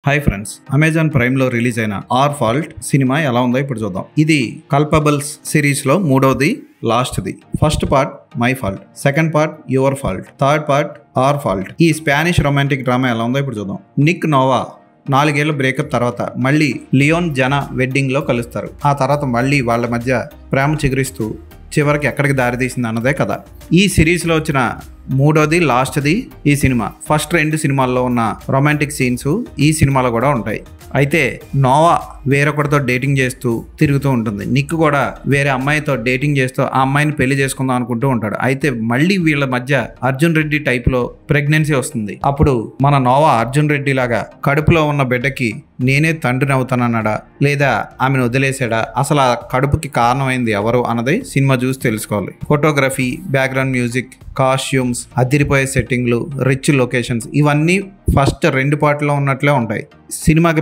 Hi friends, Amazon Prime లో release అయిన our fault cinema ఎలా ఉందో ఇప్పుడు చూద్దాం. ఇది కల్పబుల్స్ సిరీస్ లో మూడవది, లాస్ట్ది. First part my fault, second part your fault, third part our fault. ఈ స్పానిష్ రొమాంటిక్ డ్రామా ఎలా ఉందో ఇప్పుడు చూద్దాం. నిక్ నోవా 4 ఏళ్ల బ్రేకప్ తర్వాత మళ్ళీ లియోన్ జనా వెడ్డింగ్ లో కలుస్తారు. ఆ తర్వాత మళ్ళీ వాళ్ళ మధ్య ప్రేమ చిగురిస్తూ చివరికి ఎక్కడికి దారితీసింది అన్నదే కదా. ఈ సిరీస్లో వచ్చిన మూడోది, లాస్ట్ది ఈ సినిమా. ఫస్ట్ 2 సినిమాల్లో ఉన్న రొమాంటిక్ సీన్స్ ఈ సినిమాలో కూడా ఉంటాయి. అయితే నోవా వేరొకరితో డేటింగ్ చేస్తూ తిరుగుతూ ఉంటుంది. నిక్ కూడా వేరే అమ్మాయితో డేటింగ్ చేస్తూ ఆ అమ్మాయిని పెళ్లి చేసుకుందాం అనుకుంటూ ఉంటాడు. అయితే మళ్ళీ వీళ్ళ మధ్య అర్జున్ రెడ్డి టైప్లో ప్రెగ్నెన్సీ వస్తుంది. అప్పుడు మన నోవా అర్జున్ రెడ్డి లాగా కడుపులో ఉన్న బిడ్డకి నేనే తండ్రిని అవుతానన్నాడా, లేదా ఆమెను వదిలేసాడా, అసలు ఆ కడుపుకి కారణమైంది ఎవరు అన్నది సినిమా చూసి తెలుసుకోవాలి. ఫోటోగ్రఫీ, బ్యాక్గ్రౌండ్ మ్యూజిక్, కాస్ట్యూమ్స్, అదిరిపోయే సెట్టింగ్లు, రిచ్ లొకేషన్స్ ఇవన్నీ ఫస్ట్ 2 పార్ట్లో ఉన్నట్లే ఉంటాయి. సినిమాకి